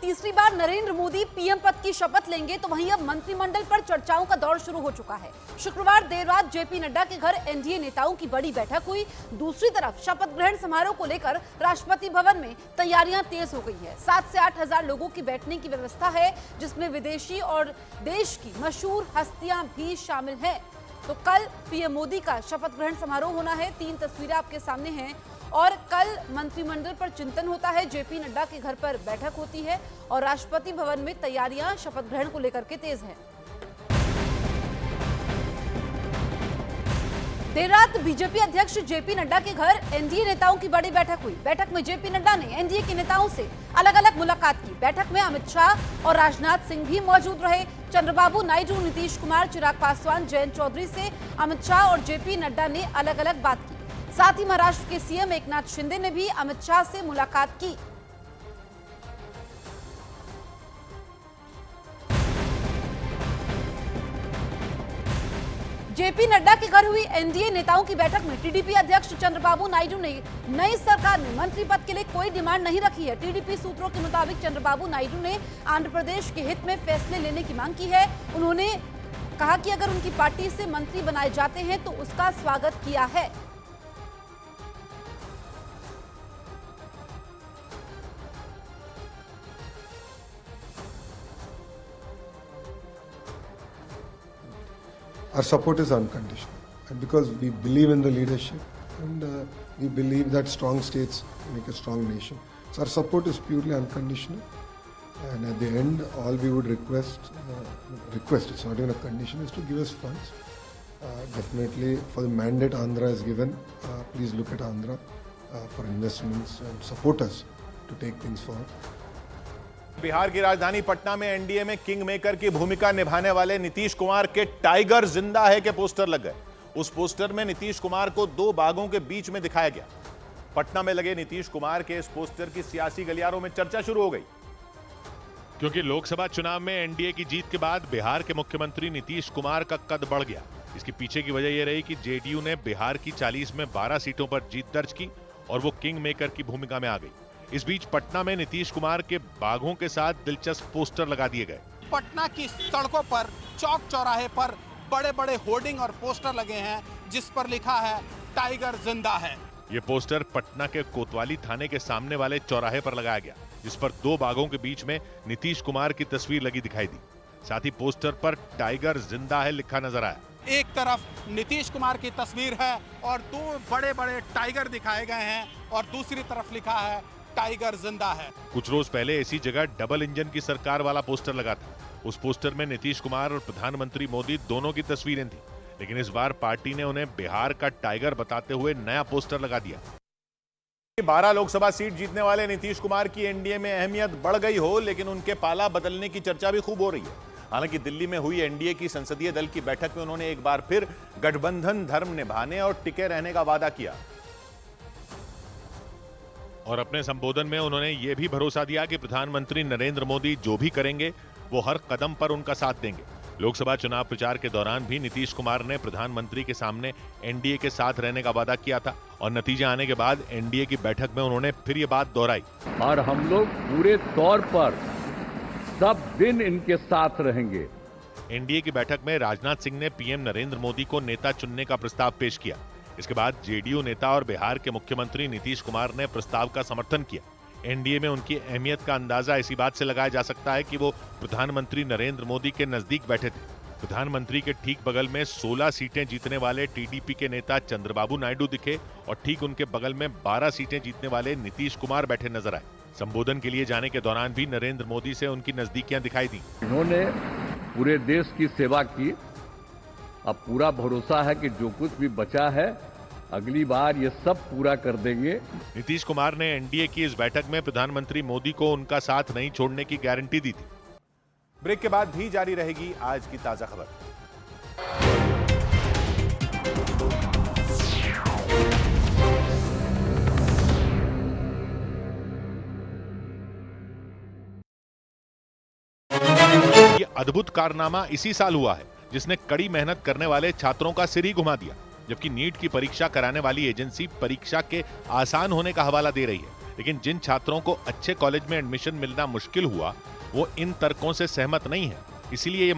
तीसरी बार नरेंद्र मोदी पीएम पद की शपथ लेंगे, तो वहीं अब मंत्रिमंडल पर चर्चाओं का दौर शुरू हो चुका है। शुक्रवार देर रात जेपी नड्डा के घर एनडीए नेताओं की बड़ी बैठक हुई। दूसरी तरफ शपथ ग्रहण समारोह को लेकर राष्ट्रपति भवन में तैयारियां तेज हो गई है। 7 से 8 हजार लोगों की बैठने की व्यवस्था है, जिसमें विदेशी और देश की मशहूर हस्तियां भी शामिल हैं। तो कल पीएम मोदी का शपथ ग्रहण समारोह होना है। 3 तस्वीरें आपके सामने हैं और कल मंत्रिमंडल पर चिंतन होता है। जेपी नड्डा के घर पर बैठक होती है और राष्ट्रपति भवन में तैयारियां शपथ ग्रहण को लेकर के तेज हैं। देर रात बीजेपी अध्यक्ष जेपी नड्डा के घर एनडीए नेताओं की बड़ी बैठक हुई। बैठक में जेपी नड्डा ने एनडीए के नेताओं से अलग अलग मुलाकात की। बैठक में अमित शाह और राजनाथ सिंह भी मौजूद रहे। चंद्रबाबू नायडू, नीतीश कुमार, चिराग पासवान, जयंत चौधरी से अमित शाह और जेपी नड्डा ने अलग अलग बात की। साथ ही महाराष्ट्र के सीएम एकनाथ शिंदे ने भी अमित शाह से मुलाकात की। जेपी नड्डा के घर हुई एनडीए नेताओं की बैठक में टीडीपी अध्यक्ष चंद्रबाबू नायडू ने नई सरकार में मंत्री पद के लिए कोई डिमांड नहीं रखी है। टीडीपी सूत्रों के मुताबिक चंद्रबाबू नायडू ने आंध्र प्रदेश के हित में फैसले लेने की मांग की है। उन्होंने कहा कि अगर उनकी पार्टी से मंत्री बनाए जाते हैं तो उसका स्वागत किया है। Our support is unconditional, and because we believe in the leadership and we believe that strong states make a strong nation. So our support is purely unconditional, and at the end, all we would request, it's not even a condition, is to give us funds. Definitely for the mandate Andhra is given, please look at Andhra for investments and support us to take things forward. Bihar की राजधानी पटना में NDA में king maker की भूमिका निभाने वाले नीतीश कुमार के tiger जिंदा है के पोस्टर लग गए। उस पोस्टर में नीतीश कुमार को 2 बाघों के बीच में दिखाया गया। पटना में लगे नीतीश कुमार के इस पोस्टर की सियासी गलियारों में चर्चा शुरू हो गई, क्योंकि लोकसभा चुनाव में एनडीए की जीत के बाद बिहार के मुख्यमंत्री नीतीश कुमार का कद बढ़ गया। इसके पीछे की वजह यह रही कि जेडीयू ने बिहार की 40 में 12 सीटों पर जीत दर्ज की और वो किंग मेकर की भूमिका में आ गई। इस बीच पटना में नीतीश कुमार के बाघों के साथ दिलचस्प पोस्टर लगा दिए गए। पटना की सड़कों पर, चौक चौराहे पर बड़े बड़े होर्डिंग और पोस्टर लगे हैं, जिस पर लिखा है टाइगर जिंदा है। ये पोस्टर पटना के कोतवाली थाने के सामने वाले चौराहे पर लगाया गया, जिस पर 2 बाघों के बीच में नीतीश कुमार की तस्वीर लगी दिखाई दी। साथ ही पोस्टर पर टाइगर जिंदा है लिखा नजर आया। एक तरफ नीतीश कुमार की तस्वीर है और 2 बड़े बड़े टाइगर दिखाए गए हैं और दूसरी तरफ लिखा है टाइगर जिंदा है। कुछ रोज पहले इसी जगह डबल इंजन की सरकार वाला पोस्टर लगा था। उस पोस्टर में नीतीश कुमार और प्रधानमंत्री मोदी दोनों की तस्वीरें थी, लेकिन इस बार पार्टी ने उन्हें बिहार का टाइगर बताते हुए नया पोस्टर लगा दिया। 12 लोकसभा सीट जीतने वाले नीतीश कुमार की एनडीए में अहमियत बढ़ गई हो, लेकिन उनके पाला बदलने की चर्चा भी खूब हो रही है। हालांकि दिल्ली में हुई एनडीए की संसदीय दल की बैठक में उन्होंने एक बार फिर गठबंधन धर्म निभाने और टिके रहने का वादा किया और अपने संबोधन में उन्होंने ये भी भरोसा दिया कि प्रधानमंत्री नरेंद्र मोदी जो भी करेंगे वो हर कदम पर उनका साथ देंगे। लोकसभा चुनाव प्रचार के दौरान भी नीतीश कुमार ने प्रधानमंत्री के सामने एनडीए के साथ रहने का वादा किया था और नतीजे आने के बाद एनडीए की बैठक में उन्होंने फिर ये बात दोहराई। और हम लोग पूरे तौर पर सब दिन इनके साथ रहेंगे। एनडीए की बैठक में राजनाथ सिंह ने पीएम नरेंद्र मोदी को नेता चुनने का प्रस्ताव पेश किया। इसके बाद जेडीयू नेता और बिहार के मुख्यमंत्री नीतीश कुमार ने प्रस्ताव का समर्थन किया। एनडीए में उनकी अहमियत का अंदाजा इसी बात से लगाया जा सकता है कि वो प्रधानमंत्री नरेंद्र मोदी के नजदीक बैठे थे। प्रधानमंत्री के ठीक बगल में 16 सीटें जीतने वाले टीडीपी के नेता चंद्रबाबू नायडू दिखे और ठीक उनके बगल में 12 सीटें जीतने वाले नीतीश कुमार बैठे नजर आए। संबोधन के लिए जाने के दौरान भी नरेंद्र मोदी से उनकी नजदीकियां दिखाई दी। इन्होंने पूरे देश की सेवा की। अब पूरा भरोसा है कि जो कुछ भी बचा है अगली बार ये सब पूरा कर देंगे। नीतीश कुमार ने एनडीए की इस बैठक में प्रधानमंत्री मोदी को उनका साथ नहीं छोड़ने की गारंटी दी थी। ब्रेक के बाद भी जारी रहेगी आज की ताजा खबर। ये अद्भुत कारनामा इसी साल हुआ है, जिसने कड़ी मेहनत करने वाले छात्रों का सिर ही घुमा दिया। जबकि नीट की परीक्षा कराने वाली एजेंसी परीक्षा के आसान होने का हवाला दे रही है, लेकिन जिन छात्रों को अच्छे कॉलेज में एडमिशन मिलना मुश्किल हुआ वो इन तर्कों से सहमत नहीं है। इसीलिए ये